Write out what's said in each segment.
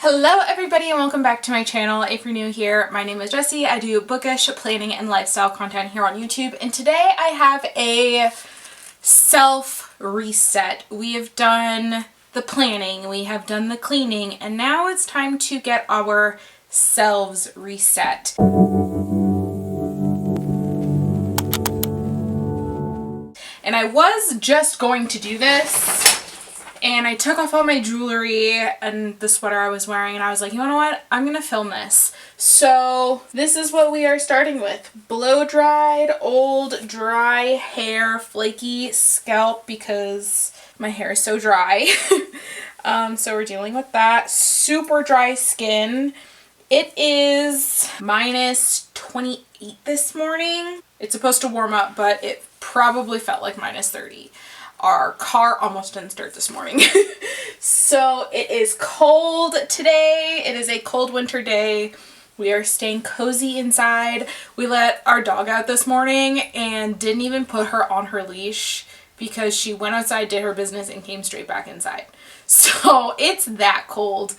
Hello everybody and welcome back to my channel. If you're new here, my name is Jessie. I do bookish, planning, and lifestyle content here on YouTube, and today I have a self reset. We have done the planning, we have done the cleaning, and now it's time to get our selves reset. And I was just going to do this, and I took off all my jewelry and the sweater I was wearing, and I was like, you know what? I'm gonna film this. So this is what we are starting with. Blow dried, old, dry hair, flaky scalp because my hair is so dry. So we're dealing with that. Super dry skin. It is minus 28 this morning. It's supposed to warm up, but it probably felt like minus 30. Our car almost didn't start this morning. So it is cold today. It is a cold winter day. We are staying cozy inside. We let our dog out this morning and didn't even put her on her leash because she went outside, did her business, and came straight back inside. So it's that cold.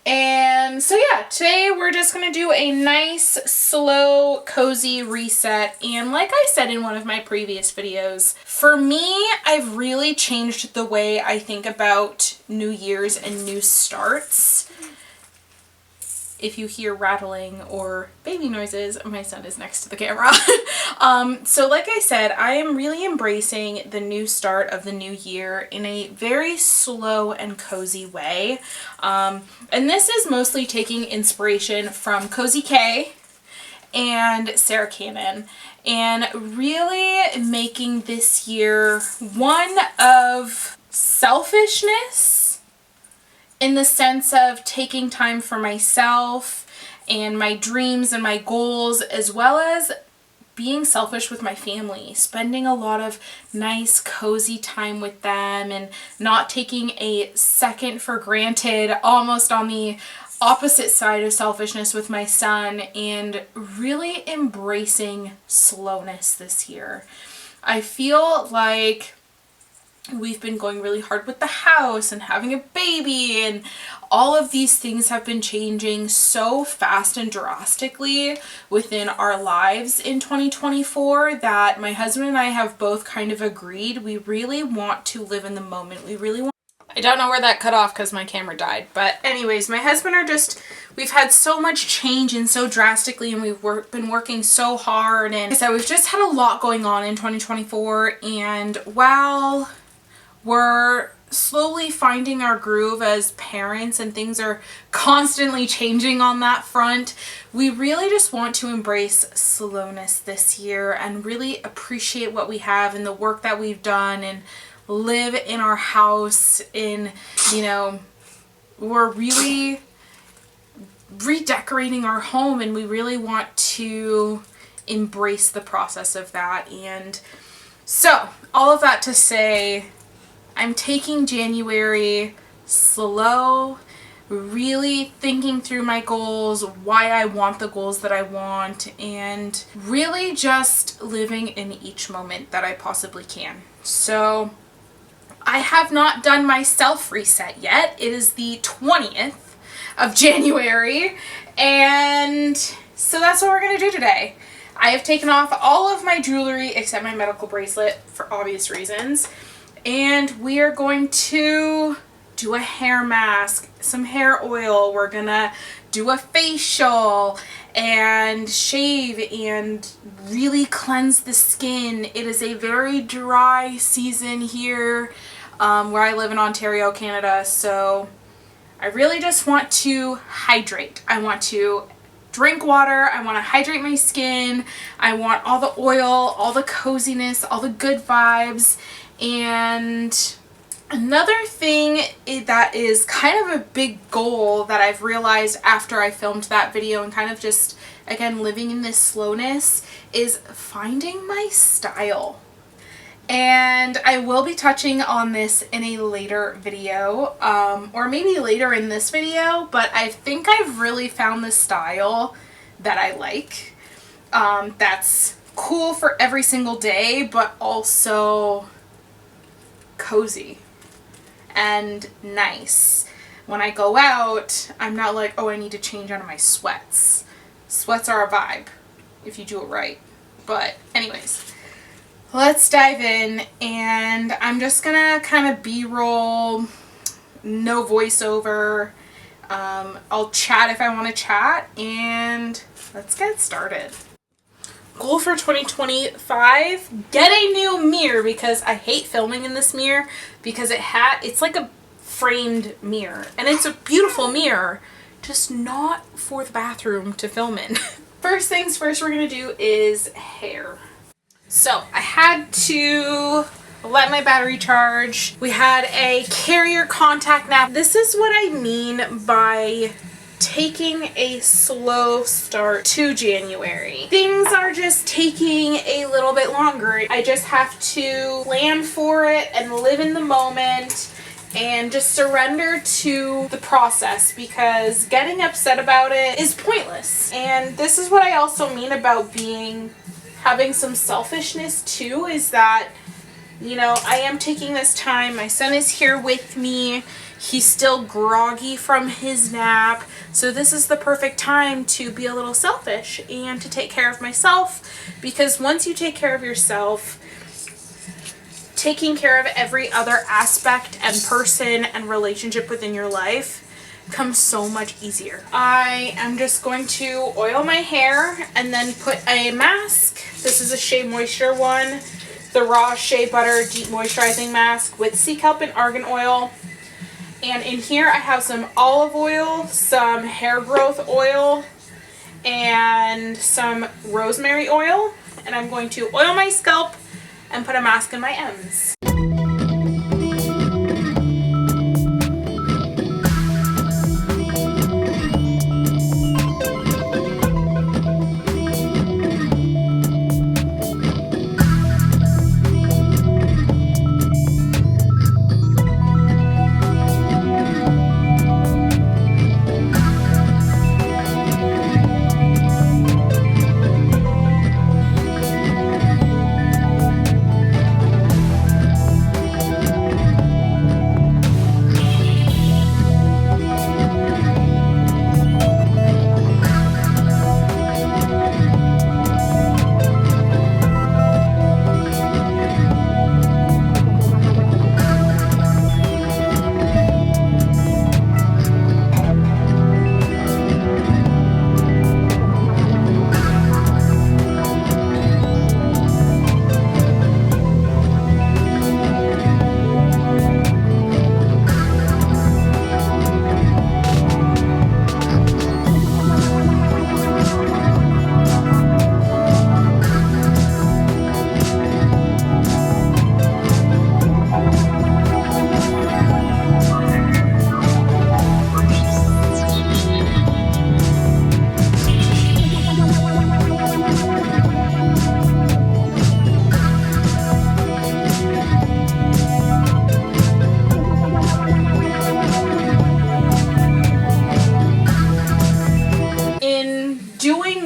And so yeah, today we're just going to do a nice, slow, cozy reset. And like I said in one of my previous videos, for me, I've really changed the way I think about New Year's and new starts. If you hear rattling or baby noises, my son is next to the camera. So like I said, I am really embracing the new start of the new year in a very slow and cozy way. And this is mostly taking inspiration from Cozy K and Sarah Cannon, and really making this year one of selfishness, in the sense of taking time for myself and my dreams and my goals, as well as being selfish with my family, spending a lot of nice, cozy time with them and not taking a second for granted, almost on the opposite side of selfishness with my son, and really embracing slowness this year. I feel like we've been going really hard with the house and having a baby, and all of these things have been changing so fast and drastically within our lives in 2024 that my husband and I have both kind of agreed we really want to live in the moment. We really want. I don't know where that cut off because my camera died, but anyways, my husband are just, we've had so much change and so drastically, and we've been working so hard, and so we've just had a lot going on in 2024. And while we're slowly finding our groove as parents and things are constantly changing on that front, we really just want to embrace slowness this year and really appreciate what we have and the work that we've done, and live in our house in, you know, we're really redecorating our home, and we really want to embrace the process of that. And so all of that to say, I'm taking January slow, really thinking through my goals, why I want the goals that I want, and really just living in each moment that I possibly can. So I have not done my self reset yet. It is the 20th of January, and so that's what we're going to do today. I have taken off all of my jewelry except my medical bracelet for obvious reasons. And we are going to do a hair mask, some hair oil. We're gonna do a facial and shave and really cleanse the skin. It is a very dry season here where I live in Ontario, Canada. So I really just want to hydrate. I want to drink water. I want to hydrate my skin. I want all the oil, all the coziness, all the good vibes. And another thing that is kind of a big goal that I've realized after I filmed that video and kind of just, again, living in this slowness, is finding my style. And I will be touching on this in a later video, or maybe later in this video, but I think I've really found the style that I like. That's cool for every single day, but also cozy and nice. when I go out, I'm not like, oh, I need to change out of my sweats. Sweats are a vibe if you do it right. But anyways, let's dive in, and I'm just gonna kind of B-roll, no voiceover. I'll chat if I want to chat, and let's get started. Goal for 2025, get a new mirror, because I hate filming in this mirror because it's like a framed mirror, and it's a beautiful mirror, just not for the bathroom to film in. First things first, we're gonna do is hair. So I had to let my battery charge. We had a carrier contact nap. This is what I mean by taking a slow start to January. Things are just taking a little bit longer. I just have to plan for it and live in the moment and just surrender to the process, because getting upset about it is pointless. And this is what I also mean about having some selfishness too, is that, you know, I am taking this time. My son is here with me. He's still groggy from his nap. So this is the perfect time to be a little selfish and to take care of myself, because once you take care of yourself, taking care of every other aspect and person and relationship within your life comes so much easier. I am just going to oil my hair and then put a mask. This is a Shea Moisture one, the Raw Shea Butter Deep Moisturizing Mask with sea kelp and argan oil. And in here I have some olive oil, some hair growth oil, and some rosemary oil. And I'm going to oil my scalp and put a mask in my ends.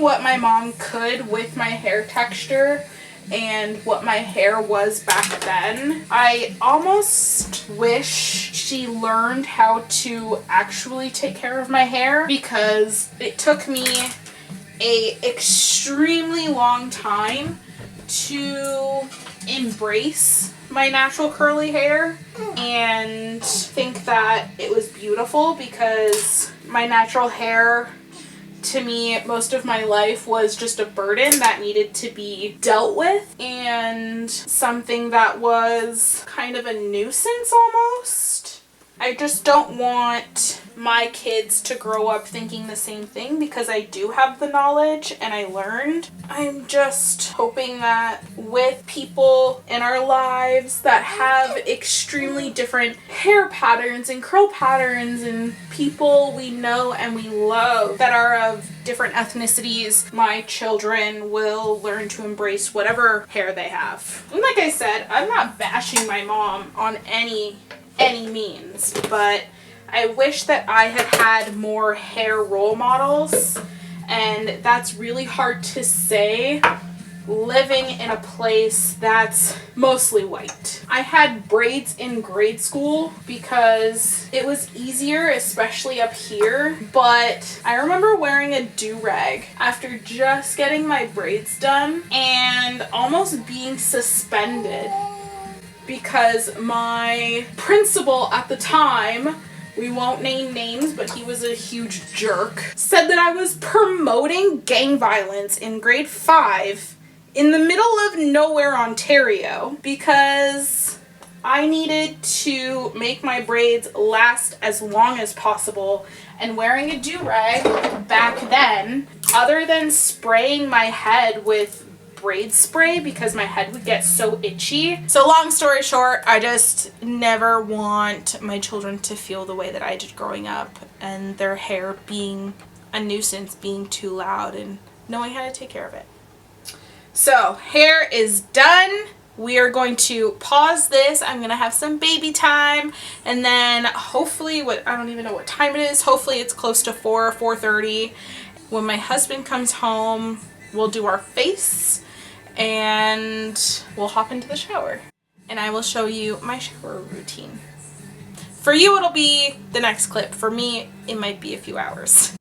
What my mom could with my hair texture and what my hair was back then, I almost wish she learned how to actually take care of my hair, because it took me a extremely long time to embrace my natural curly hair and think that it was beautiful, because my natural hair, to me, most of my life was just a burden that needed to be dealt with, and something that was kind of a nuisance almost. I just don't want my kids to grow up thinking the same thing, because I do have the knowledge and I learned. I'm just hoping that with people in our lives that have extremely different hair patterns and curl patterns, and people we know and we love that are of different ethnicities, my children will learn to embrace whatever hair they have. And like I said, I'm not bashing my mom on any means, but I wish that I had had more hair role models, and that's really hard to say living in a place that's mostly white. I had braids in grade school because it was easier, especially up here, but I remember wearing a do-rag after just getting my braids done and almost being suspended because my principal at the time, we won't name names, but he was a huge jerk, said that I was promoting gang violence in grade 5 in the middle of nowhere, Ontario, because I needed to make my braids last as long as possible, and wearing a do-rag back then, other than spraying my head with braid spray because my head would get so itchy. So long story short, I just never want my children to feel the way that I did growing up, and their hair being a nuisance, being too loud, and knowing how to take care of it. So hair is done. We are going to pause this. I'm going to have some baby time, and then hopefully, I don't even know what time it is. Hopefully it's close to 4:30. When my husband comes home, we'll do our face and we'll hop into the shower. And I will show you my shower routine. For you, it'll be the next clip. For me, it might be a few hours.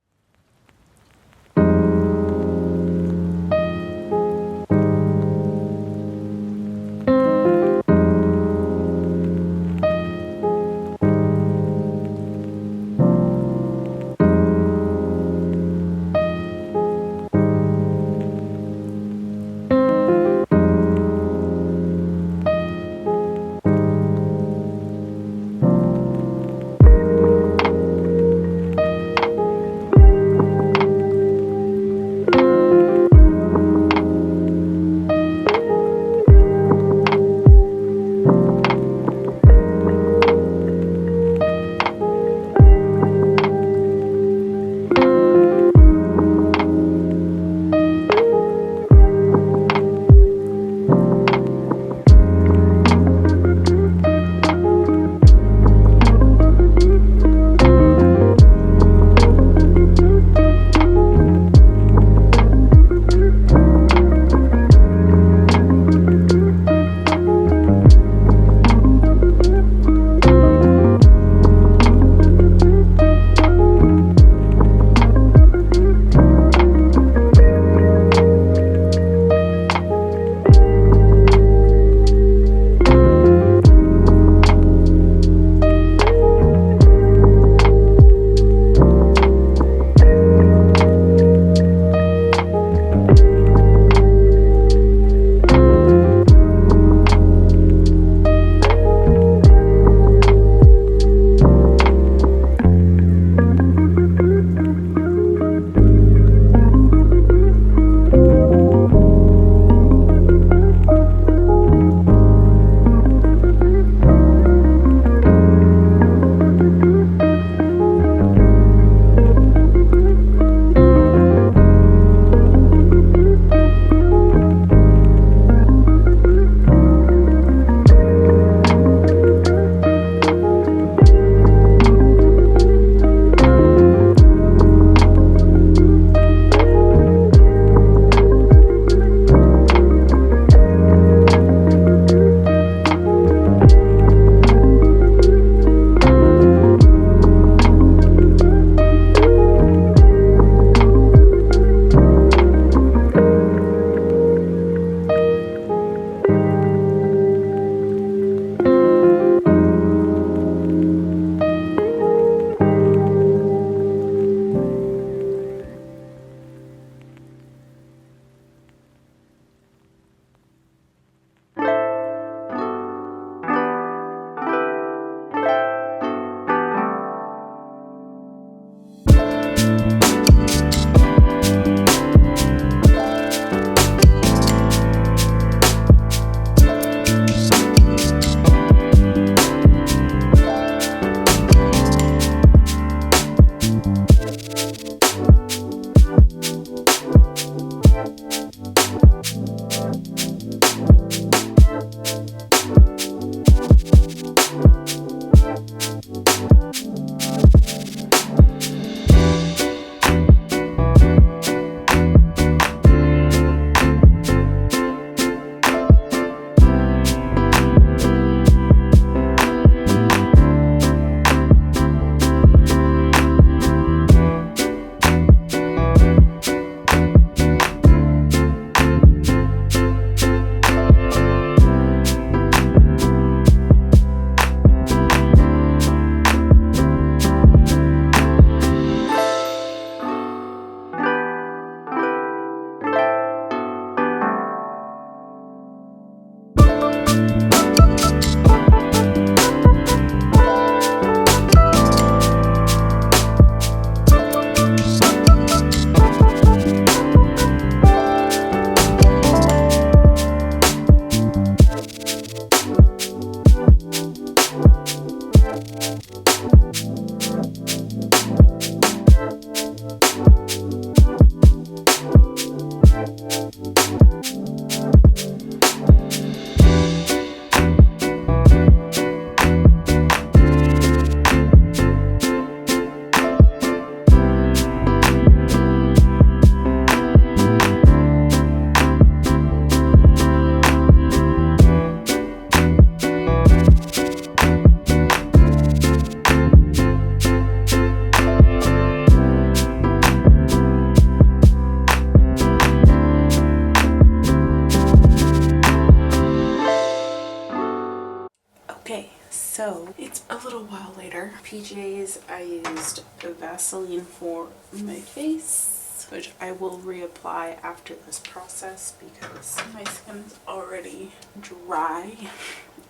little while later. PJs, I used Vaseline for my face, which I will reapply after this process because my skin is already dry,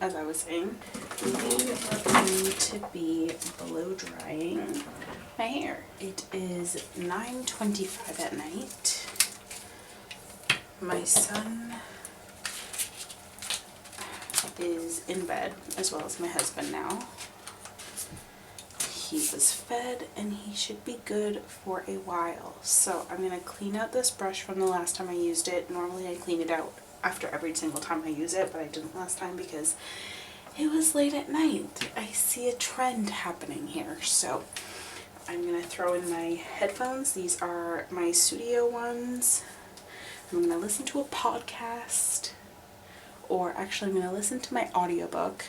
as I was saying. We are going to be blow drying my hair. It is 9:25 at night. My son is in bed, as well as my husband now. He was fed and he should be good for a while. So I'm going to clean out this brush from the last time I used it. Normally I clean it out after every single time I use it, but I didn't last time because it was late at night. I see a trend happening here. So I'm going to throw in my headphones. These are my studio ones. I'm going to listen to a podcast, or actually I'm going to listen to my audiobook.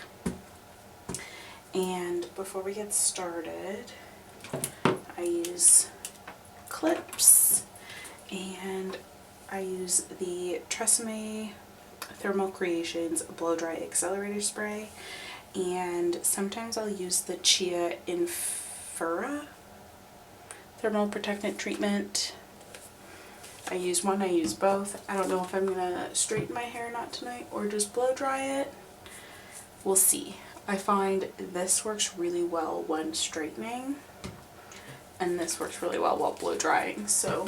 And before we get started, I use clips, and I use the Tresemme Thermal Creations Blow Dry Accelerator Spray, and sometimes I'll use the Chia Infura Thermal Protectant Treatment. I use one, I use both. I don't know if I'm gonna straighten my hair or not tonight or just blow dry it. We'll see. I find this works really well when straightening, and this works really well while blow drying, so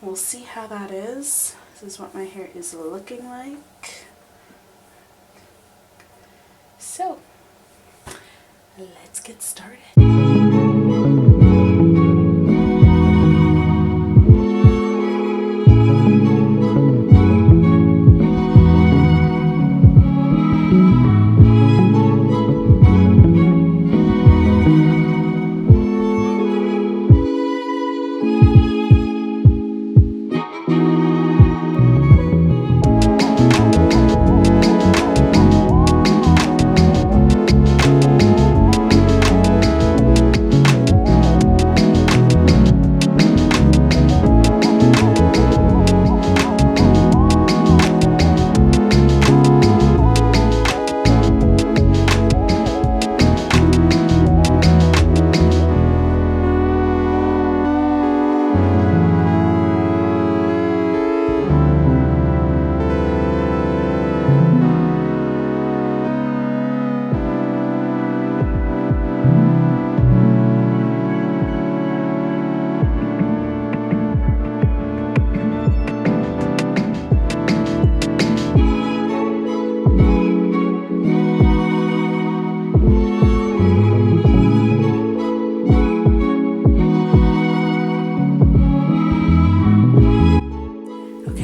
we'll see how that is. This is what my hair is looking like. So let's get started.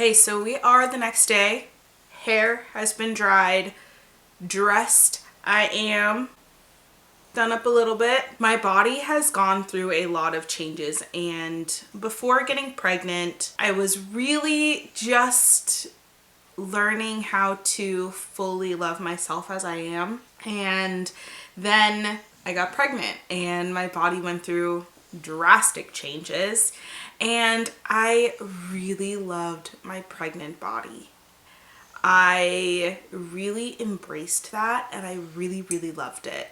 Okay, so we are the next day. Hair has been dried, dressed I am, done up a little bit. My body has gone through a lot of changes, and before getting pregnant, I was really just learning how to fully love myself as I am. And then I got pregnant and my body went through drastic changes, and I really loved my pregnant body. I really embraced that, and I really, really loved it.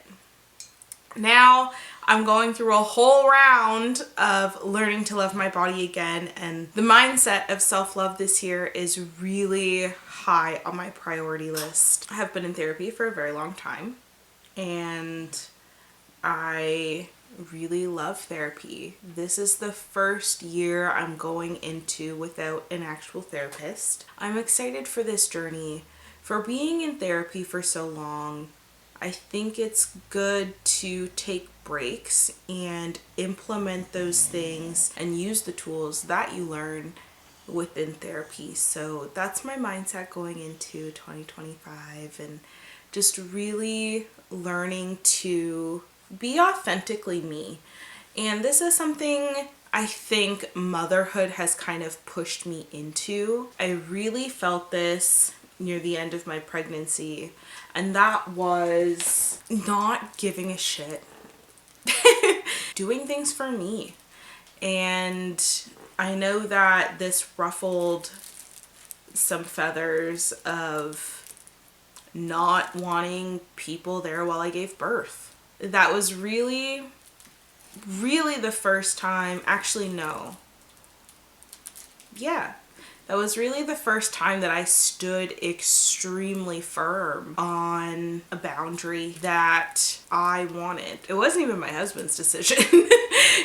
Now I'm going through a whole round of learning to love my body again, and the mindset of self-love this year is really high on my priority list. I have been in therapy for a very long time, and I really love therapy. This is the first year I'm going into without an actual therapist. I'm excited for this journey. For being in therapy for so long, I think it's good to take breaks and implement those things and use the tools that you learn within therapy. So that's my mindset going into 2025, and just really learning to be authentically me. And this is something I think motherhood has kind of pushed me into. I really felt this near the end of my pregnancy, and that was not giving a shit. Doing things for me. And I know that this ruffled some feathers of not wanting people there while I gave birth. That was really the first time, actually no. Yeah. That was really the first time that I stood extremely firm on a boundary that I wanted. It wasn't even my husband's decision.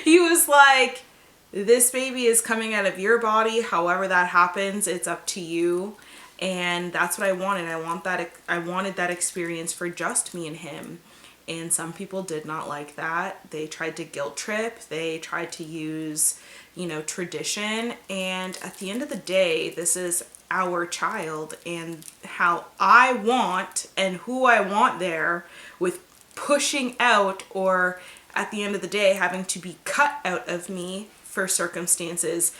He was like, this baby is coming out of your body. However that happens, it's up to you. And that's what I wanted. I wanted that experience for just me and him. And some people did not like that. They tried to guilt trip. They tried to use, you know, tradition. And at the end of the day, this is our child, and how I want and who I want there, with pushing out, or at the end of the day having to be cut out of me for circumstances,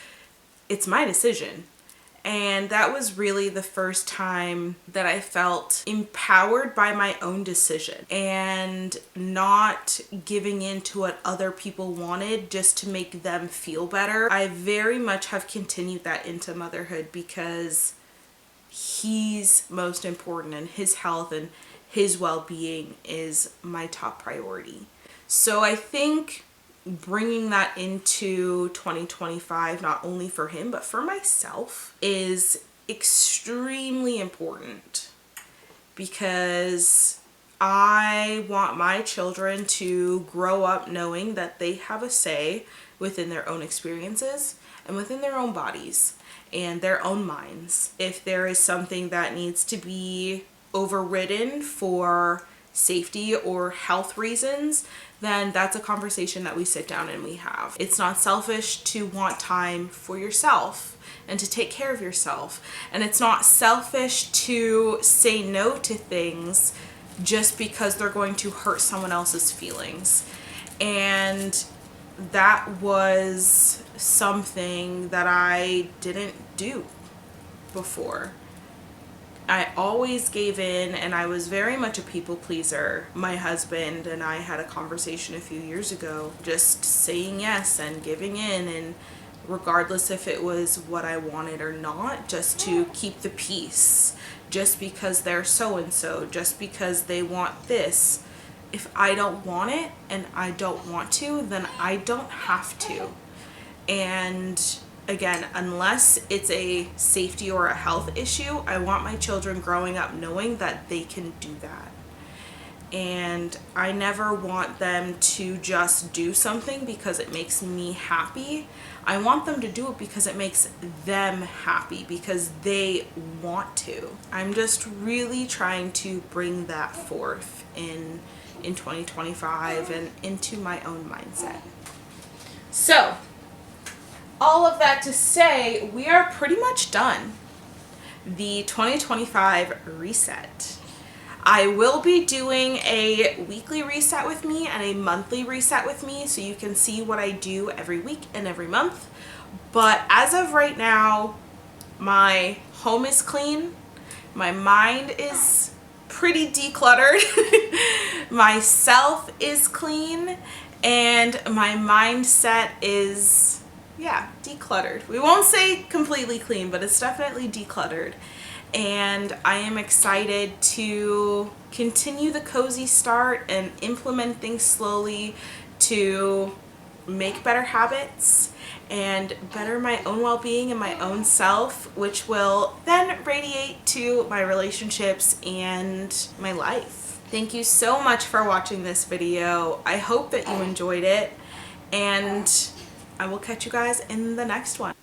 it's my decision. And that was really the first time that I felt empowered by my own decision and not giving in to what other people wanted just to make them feel better. I very much have continued that into motherhood because he's most important, and his health and his well-being is my top priority. So I think bringing that into 2025, not only for him but for myself, is extremely important, because I want my children to grow up knowing that they have a say within their own experiences and within their own bodies and their own minds. If there is something that needs to be overridden for safety or health reasons, then that's a conversation that we sit down and we have. It's not selfish to want time for yourself and to take care of yourself. And it's not selfish to say no to things just because they're going to hurt someone else's feelings. And that was something that I didn't do before. I always gave in, and I was very much a people pleaser. My husband and I had a conversation a few years ago, just saying yes and giving in, and regardless if it was what I wanted or not, just to keep the peace. Just because they're so-and-so, just because they want this. If I don't want it and I don't want to, then I don't have to. And again, unless it's a safety or a health issue, I want my children growing up knowing that they can do that. And I never want them to just do something because it makes me happy. I want them to do it because it makes them happy, because they want to. I'm just really trying to bring that forth in 2025 and into my own mindset. So, all of that to say, we are pretty much done. The 2025 reset. I will be doing a weekly reset with me and a monthly reset with me, so you can see what I do every week and every month. But as of right now, my home is clean. My mind is pretty decluttered. My self is clean. And my mindset is, yeah, decluttered. We won't say completely clean, but it's definitely decluttered. And I am excited to continue the cozy start and implement things slowly to make better habits and better my own well-being and my own self, which will then radiate to my relationships and my life. Thank you so much for watching this video. I hope that you enjoyed it, and I will catch you guys in the next one.